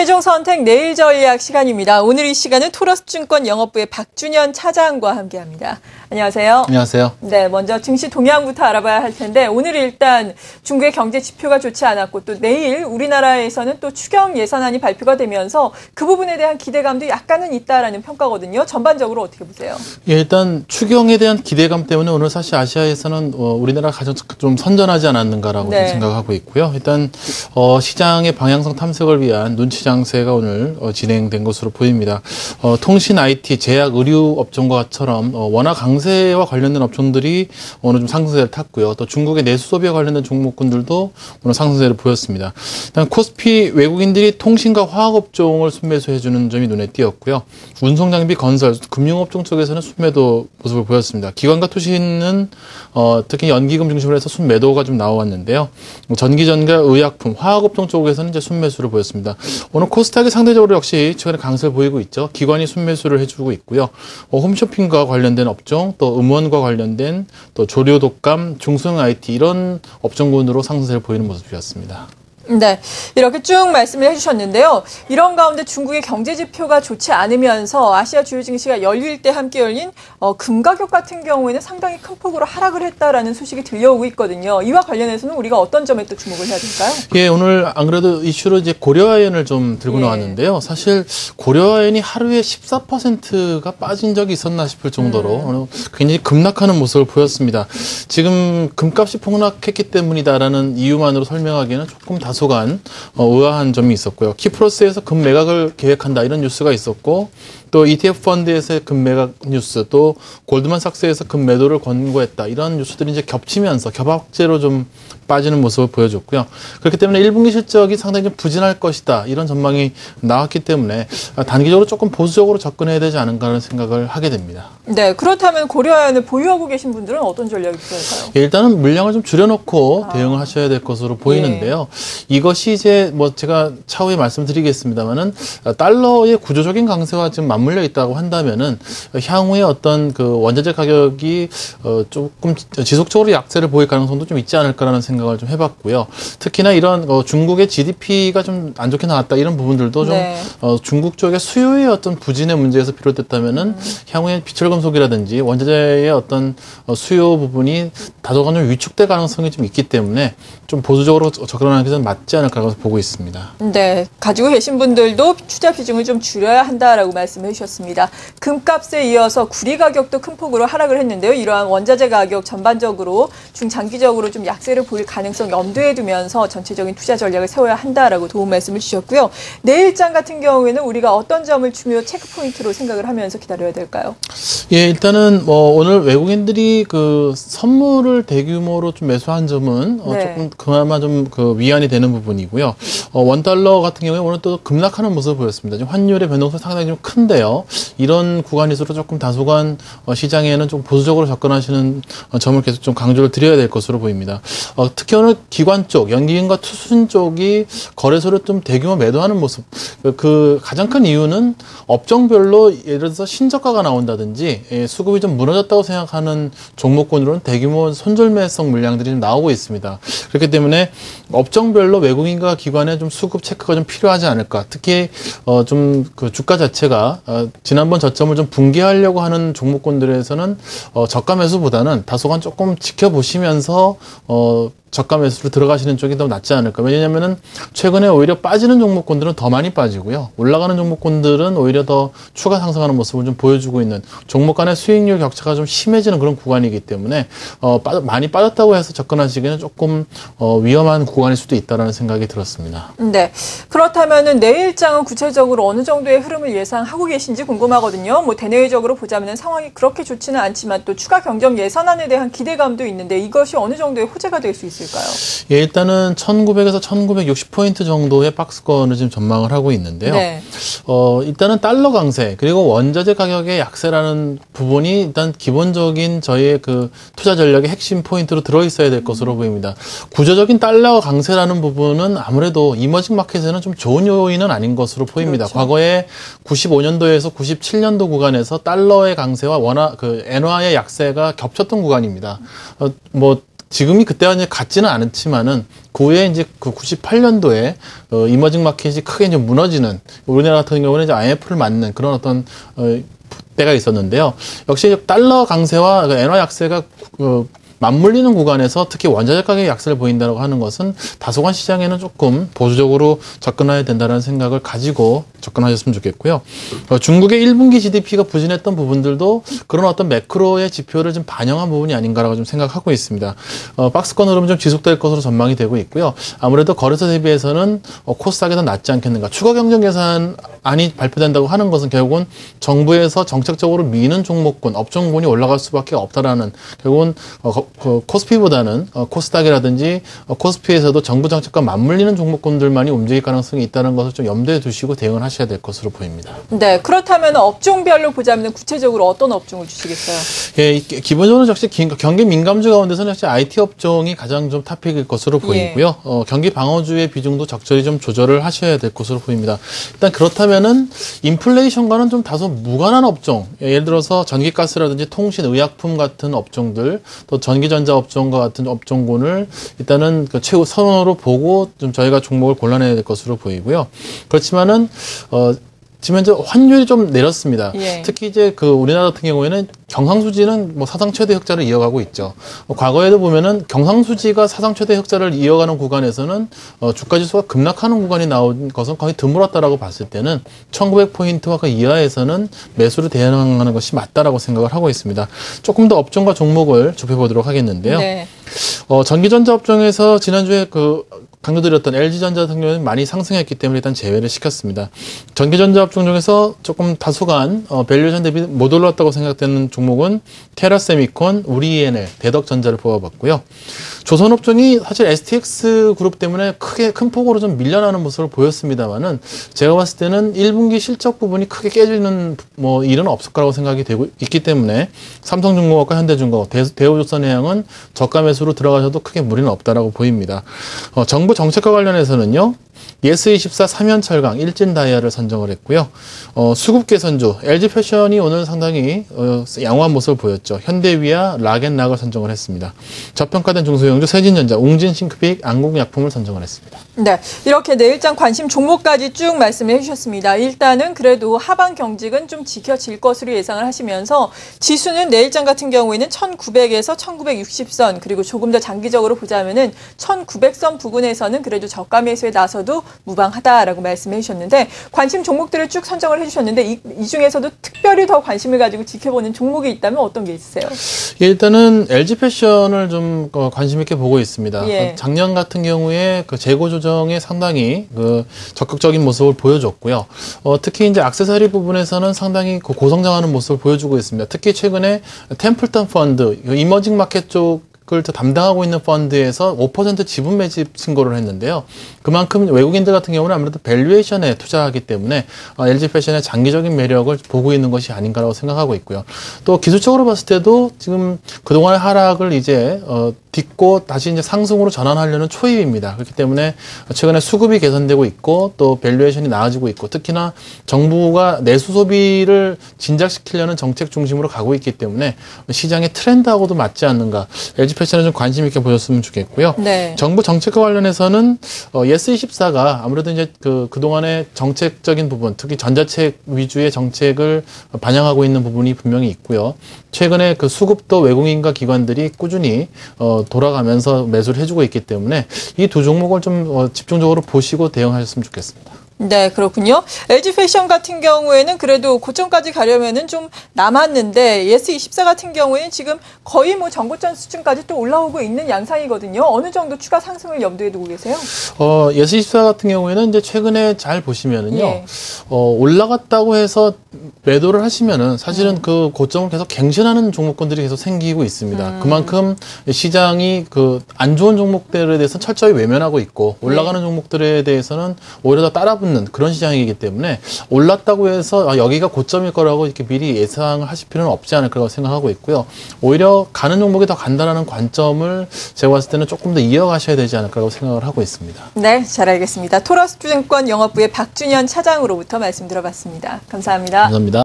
최종 선택 내일 전략 시간입니다. 오늘 이 시간은 토러스증권 영업부의 박준현 차장과 함께합니다. 안녕하세요. 안녕하세요. 네, 먼저 증시 동향부터 알아봐야 할 텐데 오늘 일단 중국의 경제 지표가 좋지 않았고 또 내일 우리나라에서는 또 추경 예산안이 발표가 되면서 그 부분에 대한 기대감도 약간은 있다라는 평가거든요. 전반적으로 어떻게 보세요? 예, 일단 추경에 대한 기대감 때문에 오늘 사실 아시아에서는 우리나라가 가장 좀 선전하지 않았는가라고 네. 생각하고 있고요. 일단 시장의 방향성 탐색을 위한 눈치 장세가 오늘 진행된 것으로 보입니다. 통신, IT, 제약, 의류 업종과처럼 워낙 강세와 관련된 업종들이 오늘 좀 상승세를 탔고요. 또 중국의 내수 소비와 관련된 종목군들도 오늘 상승세를 보였습니다. 일단 코스피 외국인들이 통신과 화학 업종을 순매수해주는 점이 눈에 띄었고요. 운송 장비, 건설, 금융업종 쪽에서는 순매도 모습을 보였습니다. 기관과 투신은 특히 연기금 중심으로 해서 순매도가 좀 나왔는데요. 전기전자, 의약품, 화학업종 쪽에서는 이제 순매수를 보였습니다. 오늘 코스닥이 상대적으로 역시 최근에 강세를 보이고 있죠. 기관이 순매수를 해주고 있고요. 홈쇼핑과 관련된 업종, 또 음원과 관련된 또 조류 독감, 중소형 IT 이런 업종군으로 상승세를 보이는 모습이었습니다. 네, 이렇게 쭉 말씀을 해주셨는데요. 이런 가운데 중국의 경제 지표가 좋지 않으면서 아시아 주요 증시가 열릴 때 함께 열린 금 가격 같은 경우에는 상당히 큰 폭으로 하락을 했다라는 소식이 들려오고 있거든요. 이와 관련해서는 우리가 어떤 점에 또 주목을 해야 될까요? 예, 오늘 안 그래도 이슈로 이제 고려아연을 좀 들고 나왔는데요. 사실 고려아연이 하루에 14%가 빠진 적이 있었나 싶을 정도로 굉장히 급락하는 모습을 보였습니다. 지금 금값이 폭락했기 때문이다라는 이유만으로 설명하기에는 조금 다소간 의아한 점이 있었고요. 키프로스에서 금 매각을 계획한다 이런 뉴스가 있었고 또 ETF 펀드에서의 금 매각 뉴스 또 골드만삭스에서 금 매도를 권고했다 이런 뉴스들이 이제 겹치면서 겹악재로 좀 빠지는 모습을 보여줬고요. 그렇기 때문에 1분기 실적이 상당히 좀 부진할 것이다 이런 전망이 나왔기 때문에 단기적으로 조금 보수적으로 접근해야 되지 않은가 하는 생각을 하게 됩니다. 네, 그렇다면 고려아연을 보유하고 계신 분들은 어떤 전략이 필요할까요? 예, 일단은 물량을 좀 줄여놓고 대응을 하셔야 될 것으로 보이는데요. 이것이 이제 뭐 제가 차후에 말씀드리겠습니다만은 달러의 구조적인 강세와 지금 맞물려 있다고 한다면은 향후에 어떤 그 원자재 가격이 조금 지속적으로 약세를 보일 가능성도 좀 있지 않을까라는 생각을 좀 해봤고요. 특히나 이런 중국의 GDP가 좀 안 좋게 나왔다 이런 부분들도 좀 중국 쪽의 수요의 어떤 부진의 문제에서 비롯됐다면은 향후에 비철금속이라든지 원자재의 어떤 수요 부분이 다소간 좀 위축될 가능성이 좀 있기 때문에 좀 보수적으로 접근하는 것은 맞지 않을까라고 보고 있습니다. 네, 가지고 계신 분들도 투자 비중을 좀 줄여야 한다라고 말씀해 주셨습니다. 금값에 이어서 구리 가격도 큰 폭으로 하락을 했는데요. 이러한 원자재 가격 전반적으로 중장기적으로 좀 약세를 보일 가능성 염두에 두면서 전체적인 투자 전략을 세워야 한다라고 도움 말씀을 주셨고요. 내일장 같은 경우에는 우리가 어떤 점을 중요 체크 포인트로 생각을 하면서 기다려야 될까요? 예, 일단은 오늘 외국인들이 그 선물을 대규모로 좀 매수한 점은 조금 그나마 좀 그 위안이 되는 부분이고요. 원달러 같은 경우에 오늘 또 급락하는 모습을 보였습니다. 지금 환율의 변동성이 상당히 좀 큰데요. 이런 구간일수록 조금 다소간 시장에는 좀 보수적으로 접근하시는 점을 계속 좀 강조를 드려야 될 것으로 보입니다. 특히 오늘 기관 쪽, 연기금과 투순 쪽이 거래소를 좀 대규모 매도하는 모습. 그 가장 큰 이유는 업종별로 예를 들어서 신저가가 나온다든지 수급이 좀 무너졌다고 생각하는 종목군으로는 대규모 손절매성 물량들이 좀 나오고 있습니다. 그렇기 때문에 업종별로 외국인과 기관의 좀 수급 체크가 좀 필요하지 않을까. 특히 좀 그 주가 자체가 지난번 저점을 좀 붕괴하려고 하는 종목군들에서는 저가 매수보다는 다소간 조금 지켜보시면서 저가 매수로 들어가시는 쪽이 더 낫지 않을까. 왜냐하면은 최근에 오히려 빠지는 종목군들은 더 많이 빠지고요. 올라가는 종목군들은 오히려 더 추가 상승하는 모습을 좀 보여주고 있는 종목 간의 수익률 격차가 좀 심해지는 그런 구간이기 때문에 많이 빠졌다고 해서 접근하시기에는 조금 위험한 구간일 수도 있다라는 생각이 들었습니다. 네, 그렇다면은 내일장은 구체적으로 어느 정도의 흐름을 예상하고 계신지 궁금하거든요. 뭐 대내외적으로 보자면은 상황이 그렇게 좋지는 않지만 또 추가 경정 예산안에 대한 기대감도 있는데 이것이 어느 정도의 호재가 될 수 있을까요? 예, 일단은 1900에서 1960포인트 정도의 박스권을 지금 전망을 하고 있는데요. 일단은 달러 강세 그리고 원자재 가격의 약세라는 부분이 일단 기본적인 저희의 그 투자 전략의 핵심 포인트로 들어있어야 될 것으로 보입니다. 구조적인 달러 강세라는 부분은 아무래도 이머징 마켓에는 좀 좋은 요인은 아닌 것으로 보입니다. 그렇죠. 과거에 95년도에서 97년도 구간에서 달러의 강세와 엔화의 약세가 겹쳤던 구간입니다. 지금이 그때와 이제 같지는 않지만은 그 후에 이제 그 98년도에 이머징 마켓이 크게 이제 무너지는, 우리나라 같은 경우는 이제 IMF를 맞는 그런 어떤 때가 있었는데요. 역시 달러 강세와 엔화 약세가 맞물리는 구간에서 특히 원자재 가격 약세를 보인다고 하는 것은 다소간 시장에는 조금 보수적으로 접근해야 된다는 생각을 가지고 접근하셨으면 좋겠고요. 중국의 1분기 GDP가 부진했던 부분들도 그런 어떤 매크로의 지표를 좀 반영한 부분이 아닌가라고 좀 생각하고 있습니다. 박스권 흐름은 좀 지속될 것으로 전망이 되고 있고요. 아무래도 거래소 대비해서는 코스닥이 더 낫지 않겠는가. 추가 경정 예산안이 발표된다고 하는 것은 결국은 정부에서 정책적으로 미는 종목군, 업종군이 올라갈 수밖에 없다라는, 결국은 코스피보다는 코스닥이라든지 코스피에서도 정부 정책과 맞물리는 종목군들만이 움직일 가능성이 있다는 것을 좀 염두에 두시고 대응을 하셔야 될 것으로 보입니다. 네, 그렇다면 업종별로 보자면 구체적으로 어떤 업종을 주시겠어요? 예, 기본적으로 역시 경기 민감주 가운데서는 역시 IT 업종이 가장 좀 탑픽일 것으로 보이고요. 예. 경기 방어주의 비중도 적절히 좀 조절을 하셔야 될 것으로 보입니다. 일단 그렇다면은 인플레이션과는 좀 다소 무관한 업종, 예를 들어서 전기가스라든지 통신, 의약품 같은 업종들, 또 전기전자 업종과 같은 업종군을 일단은 그 최고 선호로 보고 좀 저희가 종목을 골라내야 될 것으로 보이고요. 그렇지만은 지금 현재 환율이 좀 내렸습니다. 예. 특히 이제 그 우리나라 같은 경우에는 경상수지는 뭐 사상 최대 흑자를 이어가고 있죠. 과거에도 보면은 경상수지가 사상 최대 흑자를 이어가는 구간에서는 주가지수가 급락하는 구간이 나온 것은 거의 드물었다라고 봤을 때는 1900포인트와 그 이하에서는 매수를 대응하는 것이 맞다라고 생각을 하고 있습니다. 조금 더 업종과 종목을 좁혀보도록 하겠는데요. 네. 전기전자 업종에서 지난주에 강조드렸던 LG전자 같은 경우는 많이 상승했기 때문에 일단 제외를 시켰습니다. 전기전자 업종 중에서 조금 다소간 밸류에이션 대비 못 올랐다고 생각되는 종목은 테라세미콘, 우리ENL, 대덕전자를 뽑아봤고요. 조선업종이 사실 STX 그룹 때문에 크게 큰 폭으로 좀 밀려나는 모습을 보였습니다만은 제가 봤을 때는 1분기 실적 부분이 크게 깨지는 일은 없을 거라고 생각이 되고 있기 때문에 삼성중공업과 현대중공업, 대우조선해양은 저가 매수로 들어가셔도 크게 무리는 없다라고 보입니다. 정부 정책과 관련해서는요. 예스24 삼연철강, 일진다이아를 선정을 했고요. 수급 개선주, LG패션이 오늘 상당히 양호한 모습을 보였죠. 현대위아, 락앤락을 선정을 했습니다. 저평가된 중소형주, 세진전자, 웅진싱크빅, 안국약품을 선정을 했습니다. 네, 이렇게 내일장 관심 종목까지 쭉 말씀해 주셨습니다. 일단은 그래도 하반 경직은 좀 지켜질 것으로 예상을 하시면서 지수는 내일장 같은 경우에는 1900에서 1960선, 그리고 조금 더 장기적으로 보자면은 1900선 부근에서는 그래도 저가 매수에 나서도 무방하다라고 말씀해 주셨는데, 관심 종목들을 쭉 선정을 해주셨는데 이 중에서도 특별히 더 관심을 가지고 지켜보는 종목이 있다면 어떤 게 있으세요? 예, 일단은 LG패션을 좀 관심 있게 보고 있습니다. 예. 작년 같은 경우에 그 재고 조정에 상당히 적극적인 모습을 보여줬고요. 특히 이제 액세서리 부분에서는 상당히 고성장하는 모습을 보여주고 있습니다. 특히 최근에 템플턴 펀드, 이머징 마켓 쪽 그걸 담당하고 있는 펀드에서 5% 지분 매집 신고를 했는데요. 그만큼 외국인들 같은 경우는 아무래도 밸류에이션에 투자하기 때문에 LG패션의 장기적인 매력을 보고 있는 것이 아닌가라고 생각하고 있고요. 또 기술적으로 봤을 때도 지금 그동안의 하락을 이제 딛고 다시 이제 상승으로 전환하려는 초입입니다. 그렇기 때문에 최근에 수급이 개선되고 있고 또 밸류에이션이 나아지고 있고, 특히나 정부가 내수 소비를 진작시키려는 정책 중심으로 가고 있기 때문에 시장의 트렌드하고도 맞지 않는가. LG패션에 좀 관심 있게 보셨으면 좋겠고요. 네. 정부 정책과 관련해서는 예스24가 아무래도 이제 그동안의 정책적인 부분, 특히 전자책 위주의 정책을 반영하고 있는 부분이 분명히 있고요. 최근에 그 수급도 외국인과 기관들이 꾸준히 돌아가면서 매수를 해주고 있기 때문에 이 두 종목을 좀 집중적으로 보시고 대응하셨으면 좋겠습니다. 네, 그렇군요. LG패션 같은 경우에는 그래도 고점까지 가려면은 좀 남았는데, 예스24 같은 경우에는 지금 거의 정고점 수준까지 또 올라오고 있는 양상이거든요. 어느 정도 추가 상승을 염두에 두고 계세요? 예스24 같은 경우에는 이제 최근에 잘 보시면은요, 예. 올라갔다고 해서 매도를 하시면은 사실은 그 고점을 계속 갱신하는 종목군들이 계속 생기고 있습니다. 그만큼 시장이 안 좋은 종목들에 대해서는 철저히 외면하고 있고, 올라가는 종목들에 대해서는 오히려 더 따라붙는 그런 시장이기 때문에 올랐다고 해서 여기가 고점일 거라고 이렇게 미리 예상을 하실 필요는 없지 않을까 생각하고 있고요. 오히려 가는 종목이 더 간다라는 관점을 제가 봤을 때는 조금 더 이어가셔야 되지 않을까라고 생각을 하고 있습니다. 네, 잘 알겠습니다. 토러스증권 영업부의 박준현 차장으로부터 말씀 들어봤습니다. 감사합니다. 감사합니다.